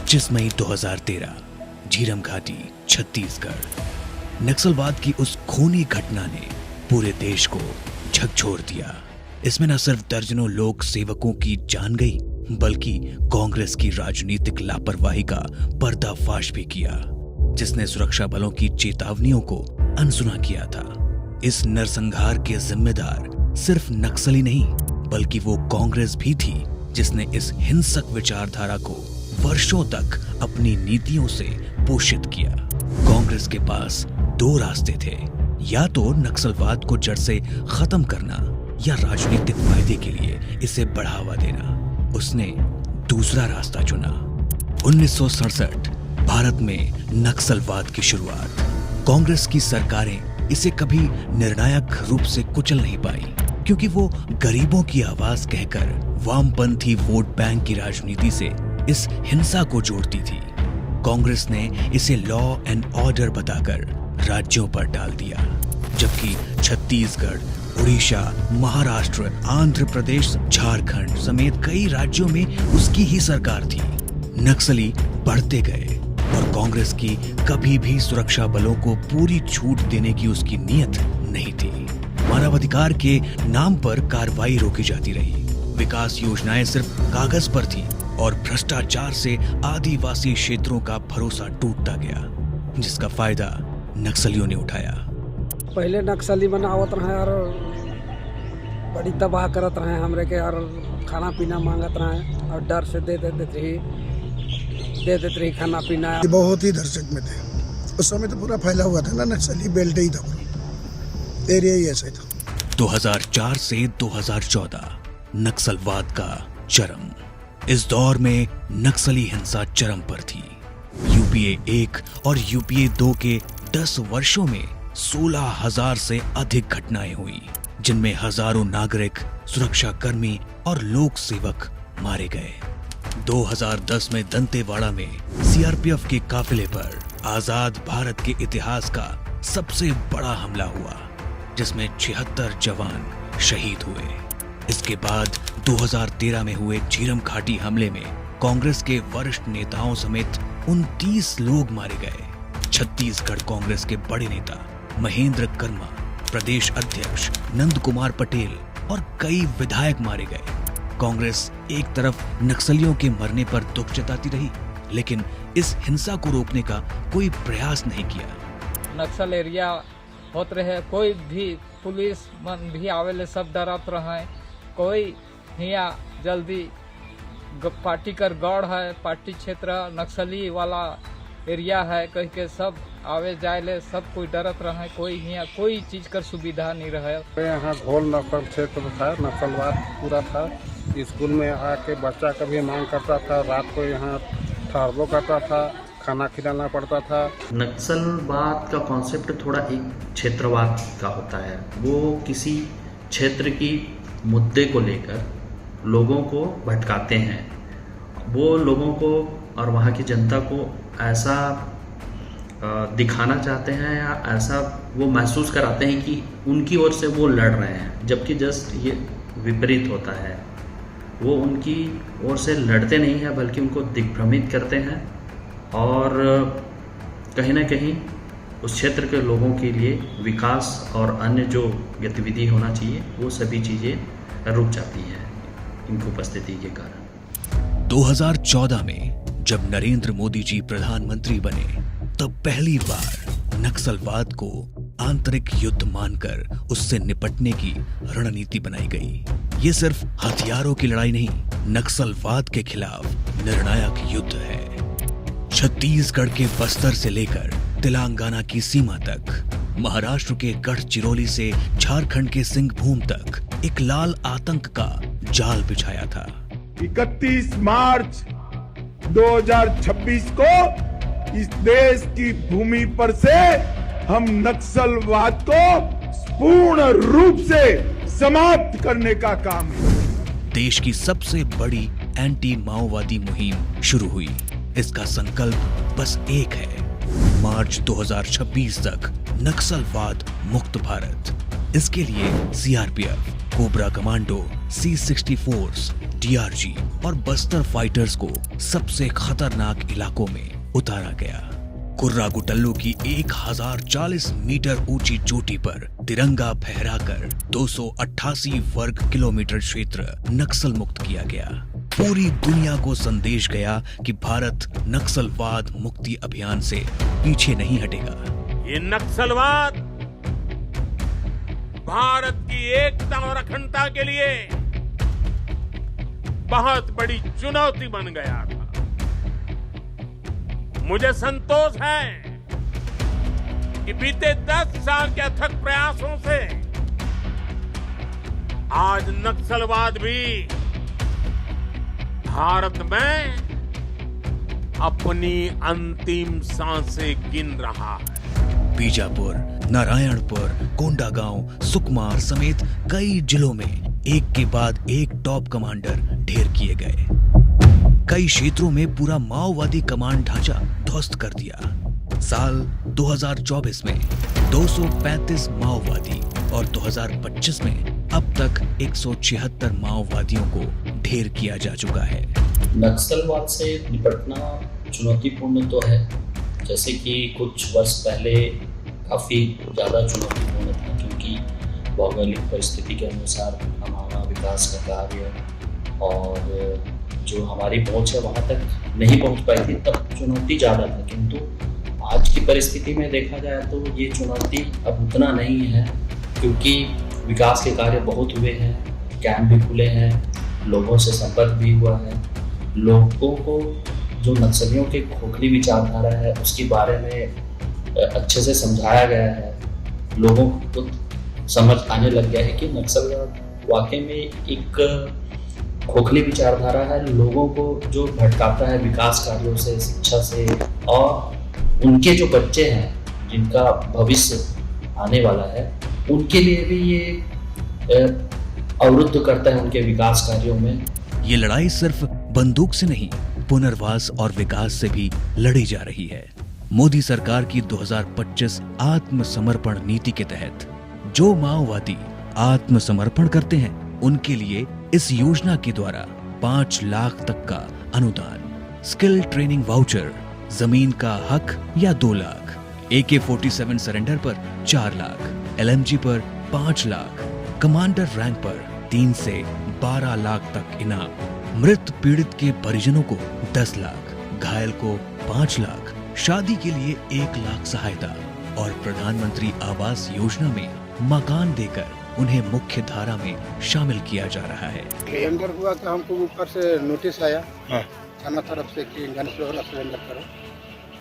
25 मई 2013 झीरम घाटी, छत्तीसगढ़। नक्सलवाद की उस खूनी घटना ने पूरे देश को झकझोर दिया। इसमें न सिर्फ दर्जनों लोक सेवकों की जान गई, बल्कि कांग्रेस की राजनीतिक लापरवाही का पर्दाफाश भी किया, जिसने सुरक्षा बलों की चेतावनियों को अनसुना किया था। इस नरसंहार के जिम्मेदार सिर्फ नक्सली नहीं, बल्कि वो कांग्रेस भी थी, जिसने इस हिंसक विचारधारा को वर्षों तक अपनी नीतियों से पोषित किया। कांग्रेस के पास दो रास्ते थे, या तो नक्सलवाद को जड़ से खत्म करना या राजनीतिक फायदे के लिए इसे बढ़ावा देना। उसने दूसरा रास्ता चुना। 1967 भारत में नक्सलवाद की शुरुआत। कांग्रेस की सरकारें इसे कभी निर्णायक रूप से कुचल नहीं पाई, क्योंकि वो गरीबों की आवाज कहकर वामपंथी वोट बैंक की राजनीति से इस हिंसा को जोड़ती थी। कांग्रेस ने इसे लॉ एंड ऑर्डर बताकर राज्यों पर डाल दिया, जबकि छत्तीसगढ़, उड़ीसा, महाराष्ट्र, आंध्र प्रदेश, झारखंड समेत कई राज्यों में उसकी ही सरकार थी। नक्सली बढ़ते गए और कांग्रेस की कभी भी सुरक्षा बलों को पूरी छूट देने की उसकी नीयत नहीं थी। मानवाधिकार के नाम पर कार्रवाई रोकी जाती रही, विकास योजनाएं सिर्फ कागज पर थी और भ्रष्टाचार से आदिवासी क्षेत्रों का भरोसा टूटता गया, जिसका फायदा नक्सलियों ने उठाया। पहले नक्सली बनावत रहे और बड़ी तबाह करत रहे हमरे के, और खाना पीना मांगत रहे और डर से दे देते रही खाना पीना। बहुत ही दर्शक में थे उस समय, तो पूरा फैला हुआ था ना, नक्सली बेल्ट ही था, एरिया ही ऐसा था। 2004 से 2014 नक्सलवाद का चरम। इस दौर में नक्सली हिंसा चरम पर थी। यूपीए 1 और यूपीए 2 के 10 वर्षों में 16,000 से अधिक घटनाएं हुई, जिनमें हजारों नागरिक, सुरक्षाकर्मी और लोक सेवक मारे गए। 2010 में दंतेवाड़ा में सीआरपीएफ के काफिले पर आजाद भारत के इतिहास का सबसे बड़ा हमला हुआ, जिसमें 76 जवान शहीद हुए। इसके बाद 2013 में हुए झीरम घाटी हमले में कांग्रेस के वरिष्ठ नेताओं समेत 29 लोग मारे गए। छत्तीसगढ़ कांग्रेस के बड़े नेता महेंद्र कर्मा, प्रदेश अध्यक्ष नंद कुमार पटेल और कई विधायक मारे गए। कांग्रेस एक तरफ नक्सलियों के मरने पर दुख जताती रही, लेकिन इस हिंसा को रोकने का कोई प्रयास नहीं किया। नक्सल एरिया होत रहे, कोई भी पुलिस मन भी आवेले, सब डरत रहे। कोई हिया जल्दी पार्टी कर गौड़ है, पार्टी क्षेत्र नक्सली वाला एरिया है कह के सब आवे जाए ले, सब कोई डरत रहे। कोई हिया कोई चीज कर सुविधा नहीं रहे। यहाँ घोल नक्सल क्षेत्र था, नक्सलवाद पूरा था। स्कूल में आके बच्चा कभी मांग करता था, रात को यहाँ ठहरबो करता था, खाना खिलाना पड़ता था। नक्सलवाद का कॉन्सेप्ट थोड़ा एक क्षेत्रवाद का होता है। वो किसी क्षेत्र की मुद्दे को लेकर लोगों को भटकाते हैं। वो लोगों को और वहाँ की जनता को ऐसा दिखाना चाहते हैं या ऐसा वो महसूस कराते हैं कि उनकी ओर से वो लड़ रहे हैं, जबकि जस्ट ये विपरीत होता है। वो उनकी ओर से लड़ते नहीं हैं, बल्कि उनको दिग्भ्रमित करते हैं और कहीं ना कहीं उस क्षेत्र के लोगों के लिए विकास और अन्य जो गतिविधि होना चाहिए वो सभी चीज़ें रुक जाती हैं इनकी उपस्थिति के कारण। 2014 में जब नरेंद्र मोदी जी प्रधानमंत्री बने, तब पहली बार नक्सलवाद को आंतरिक युद्ध मानकर उससे निपटने की रणनीति बनाई गई। ये सिर्फ हथियारों की लड़ाई नहीं, नक्सलवाद के खिलाफ निर्णायक युद्ध है। छत्तीसगढ़ के बस्तर से लेकर तेलंगाना की सीमा तक, महाराष्ट्र के गढ़चिरौली से झारखंड के सिंहभूम तक एक लाल आतंक का जाल बिछाया था। 31 मार्च 2026 को इस देश की भूमि पर से हम नक्सलवाद को पूर्ण रूप से समाप्त करने का काम है। देश की सबसे बड़ी एंटी माओवादी मुहिम शुरू हुई। इसका संकल्प बस एक है, मार्च 2026 तक नक्सलवाद मुक्त भारत। इसके लिए CRPF, cobra commando, C-64, DRG और बस्तर फाइटर्स को सबसे खतरनाक इलाकों में उतारा गया। कुर्रा गुटल्लू की 1040 मीटर ऊंची चोटी पर तिरंगा फहराकर 288 वर्ग किलोमीटर क्षेत्र नक्सल मुक्त किया गया। पूरी दुनिया को संदेश गया कि भारत नक्सलवाद मुक्ति अभियान से पीछे नहीं हटेगा। ये नक्सलवाद भारत की एकता और अखंडता के लिए बहुत बड़ी चुनौती बन गया था। मुझे संतोष है कि बीते 10 साल के अथक प्रयासों से आज नक्सलवाद भी भारत में अपनी अंतिम सांसें गिन रहा है। बीजापुर, नारायणपुर, कोंडागांव, सुकमा समेत कई जिलों में एक के बाद एक टॉप कमांडर ढेर किए गए। कई क्षेत्रों में पूरा माओवादी कमांड ढांचा ध्वस्त कर दिया। साल 2024 में 235 माओवादी और 2025 में अब तक 176 माओवादियों को ढेर किया जा चुका है। नक्सलवाद से निपटना चुनौतीपूर्ण तो है, जैसे कि कुछ वर्ष पहले काफ़ी ज़्यादा चुनौतीपूर्ण था, क्योंकि भौगोलिक परिस्थिति के अनुसार हमारा विकास का कार्य और जो हमारी पहुंच है वहाँ तक नहीं पहुंच पाई थी, तब चुनौती ज़्यादा था। किंतु आज की परिस्थिति में देखा जाए तो ये चुनौती अब उतना नहीं है, क्योंकि विकास के कार्य बहुत हुए हैं, कैंप भी खुले हैं, लोगों से संपर्क भी हुआ है। लोगों को जो नक्सलियों के खोखली विचारधारा है उसके बारे में अच्छे से समझाया गया है। लोगों को समझ आने लग गया है कि नक्सलवाद वाकई में एक खोखली विचारधारा है, लोगों को जो भटकाता है विकास कार्यों से, शिक्षा से, और उनके जो बच्चे हैं जिनका भविष्य आने वाला है उनके लिए भी ये अवरुद्ध करता है उनके विकास कार्यों में। ये लड़ाई सिर्फ बंदूक से नहीं, पुनर्वास और विकास से भी लड़ी जा रही है। मोदी सरकार की 2025 आत्मसमर्पण नीति के तहत जो माओवादी आत्मसमर्पण करते हैं उनके लिए इस योजना के द्वारा 5 लाख तक का अनुदान, स्किल ट्रेनिंग वाउचर, जमीन का हक या 2 लाख, AK-47 सरेंडर पर 4 लाख, LMG पर 5 लाख, कमांडर रैंक पर 3 से 12 लाख तक इनाम, मृत पीड़ित के परिजनों को 10 लाख, घायल को 5 लाख, शादी के लिए 1 लाख सहायता और प्रधानमंत्री आवास योजना में मकान देकर उन्हें मुख्य धारा में शामिल किया जा रहा है। सिलेंडर हुआ तो हमको ऊपर से नोटिस आया थाना तरफ से कि गणेश वाला सिलेंडर करो,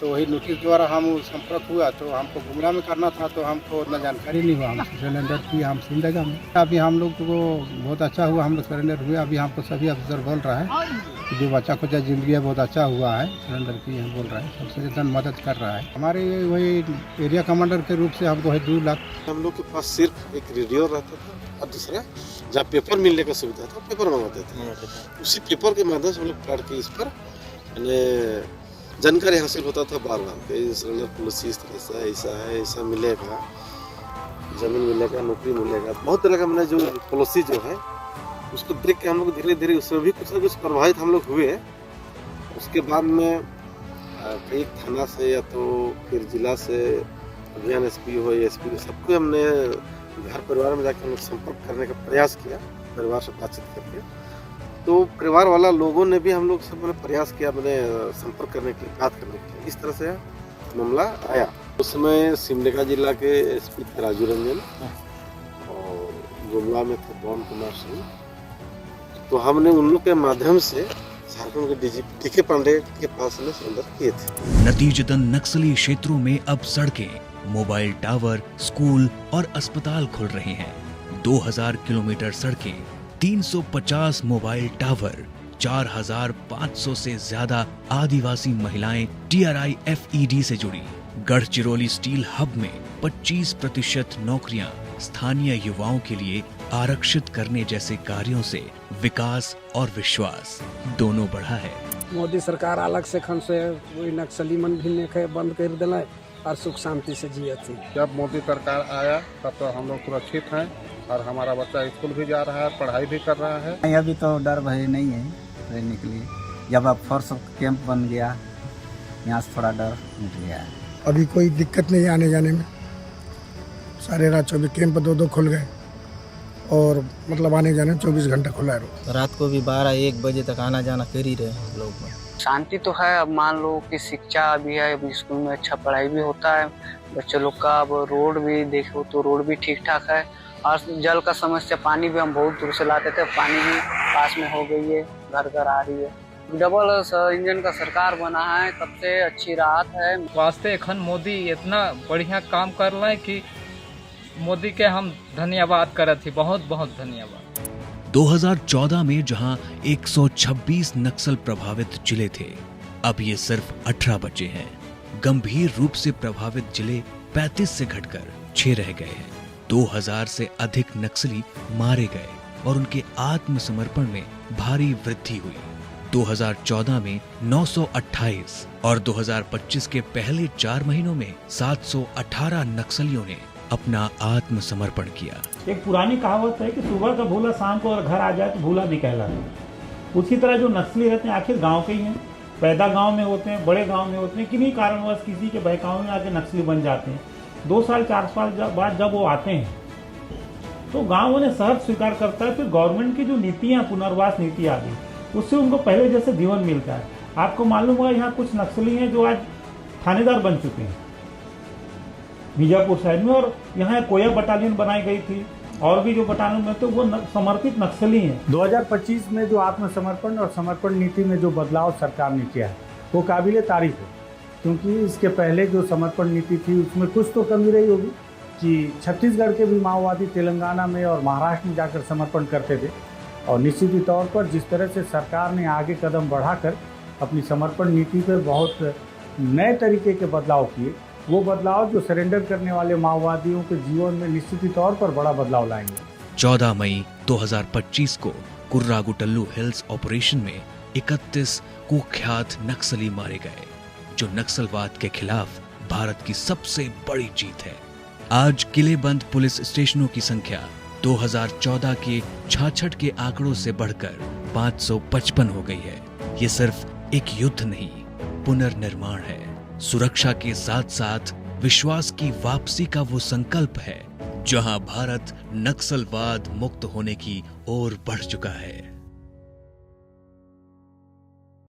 तो वही नोटिस द्वारा हम संपर्क हुआ। तो हमको गुमला में करना था, तो हमको उतना जानकारी नहीं हुआ। हम सिलेंडर की हम सिंधेगा में अभी हम लोग को बहुत अच्छा हुआ, हम लोग सिलेंडर हुए। अभी हमको सभी अफसर बोल रहा है कि जो बच्चा को जिंदगी है बहुत अच्छा हुआ है, सिलेंडर की हम बोल रहा है, सबसे ज़्यादा मदद कर रहा है। हमारे वही एरिया कमांडर के रूप से हमको 2 लाख। हम लोग के पास सिर्फ एक रेडियो रहता था और दूसरा जहाँ पेपर मिलने का सुविधा था पेपर मंगाते थे। उसी पेपर के माध्यम से हम लोग पढ़ के इस पर जानकारी हासिल होता था बार बार कि सिलेंडर पॉलिसी इस तरह से ऐसा है, ऐसा मिलेगा, जमीन मिलेगा, नौकरी मिलेगा, बहुत तरह का मैंने जो पॉलिसी जो है उसको देख के हम लोग धीरे धीरे उसमें भी कुछ ना कुछ प्रभावित हम लोग हुए। उसके बाद में कई थाना से या तो फिर जिला से अभियान SP हो या SP हो, सबको हमने घर परिवार में जाकर हम लोग संपर्क करने का प्रयास किया, परिवार से बातचीत करके। तो परिवार वाला लोगों ने भी हम लोग सब प्रयास किया, मैंने संपर्क करने के लिए, बात करने के लिए। इस तरह से मामला आया। उस समय सिमडेगा जिला के SP थे राजू रंजन और गुमला में थे पवन कुमार सिंह। तो हमने उन लोग के माध्यम से झारखंड के DGP DK पांडे के पास में संपर्क किए थे। नतीजतन नक्सली क्षेत्रों में अब सड़कें, मोबाइल टावर, स्कूल और अस्पताल खुल रहे हैं। 2000 किलोमीटर सड़कें, 350 मोबाइल टावर, 4500 से ज्यादा आदिवासी महिलाएं TRI FED से जुड़ी। गढ़चिरौली स्टील हब में 25% नौकरियां स्थानीय युवाओं के लिए आरक्षित करने जैसे कार्यों से विकास और विश्वास दोनों बढ़ा है। मोदी सरकार अलग से खन से वही नक्सली मन भी ने बंद कर दिला और सुख शांति से जिए थी। जब मोदी सरकार आया तब तो हम लोग सुरक्षित हैं। और हमारा बच्चा स्कूल भी जा रहा है, पढ़ाई भी कर रहा है। नहीं, अभी तो डर भय नहीं है रहने के लिए। जब अब फोर्स कैंप बन गया, यहाँ से थोड़ा डर मिट गया है। अभी कोई दिक्कत नहीं आने जाने में। सारे रात 24 कैंप 2-2 खुल गए और मतलब आने जाने 24 घंटा खुला है। रात को भी 12-1 बजे तक आना जाना कर ही रहे लोग। शांति तो है। अब मान लो कि शिक्षा भी है, अब स्कूल में अच्छा पढ़ाई भी होता है बच्चे लोग का। अब रोड भी देखो तो रोड भी ठीक ठाक है। और जल का समस्या, पानी भी हम बहुत दूर से लाते थे, पानी भी पास में हो गई है, घर घर आ रही है। डबल इंजन का सरकार बना है, तब से अच्छी राहत है। वास्ते एखन मोदी इतना बढ़िया काम कर रहे हैं कि मोदी के हम धन्यवाद करत थी, बहुत बहुत धन्यवाद। 2014 में जहां 126 नक्सल प्रभावित जिले थे, अब ये सिर्फ 18 बचे हैं। गंभीर रूप से प्रभावित जिले 35 से घटकर 6 रह गए हैं। 2000 से अधिक नक्सली मारे गए और उनके आत्मसमर्पण में भारी वृद्धि हुई। 2014 में 928 और 2025 के पहले 4 महीनों में 718 नक्सलियों ने अपना आत्मसमर्पण किया। एक पुरानी कहावत है कि सुबह का भूला शाम को अगर घर आ जाए तो भूला भी कहलाता। उसी तरह जो नक्सली रहते हैं आखिर गांव के ही हैं, पैदा गांव में होते हैं, बड़े गांव में होते हैं, किन्हीं कारणवश किसी के बहकावे में आके नक्सली बन जाते हैं। 2 साल 4 साल बाद जब वो आते हैं तो गाँव उन्हें सहर्ष स्वीकार करता है। फिर गवर्नमेंट की जो नीतियाँ, पुनर्वास नीति आ गई, उससे उनको पहले जैसे जीवन मिलता है। आपको मालूम होगा यहाँ कुछ नक्सली हैं जो आज थानेदार बन चुके हैं बीजापुर साइड में, और यहाँ कोया बटालियन बनाई गई थी और भी जो बटालियन में थे वो समर्पित नक्सली हैं। 2025 में जो आत्मसमर्पण और समर्पण नीति में जो बदलाव सरकार ने किया है वो काबिले तारीफ है, क्योंकि इसके पहले जो समर्पण नीति थी उसमें कुछ तो कमी रही होगी कि छत्तीसगढ़ के भी माओवादी तेलंगाना में और महाराष्ट्र में जाकर समर्पण करते थे। और निश्चित ही तौर पर जिस तरह से सरकार ने आगे कदम बढ़ाकर अपनी समर्पण नीति पर बहुत नए तरीके के बदलाव किए, वो बदलाव जो सरेंडर करने वाले माओवादियों के जीवन में निश्चित ही तौर पर बड़ा बदलाव लाएंगे। 14 मई 2025 को कुर्रागुटल्लू हिल्स ऑपरेशन में 31 कुख्यात नक्सली मारे गए, जो नक्सलवाद के खिलाफ भारत की सबसे बड़ी जीत है। आज किलेबंद पुलिस स्टेशनों की संख्या 2014 के 66 के आंकड़ों से बढ़कर 555 हो गई है। ये सिर्फ एक युद्ध नहीं, पुनर्निर्माण है। सुरक्षा के साथ साथ विश्वास की वापसी का वो संकल्प है, जहां भारत नक्सलवाद मुक्त होने की ओर बढ़ चुका है।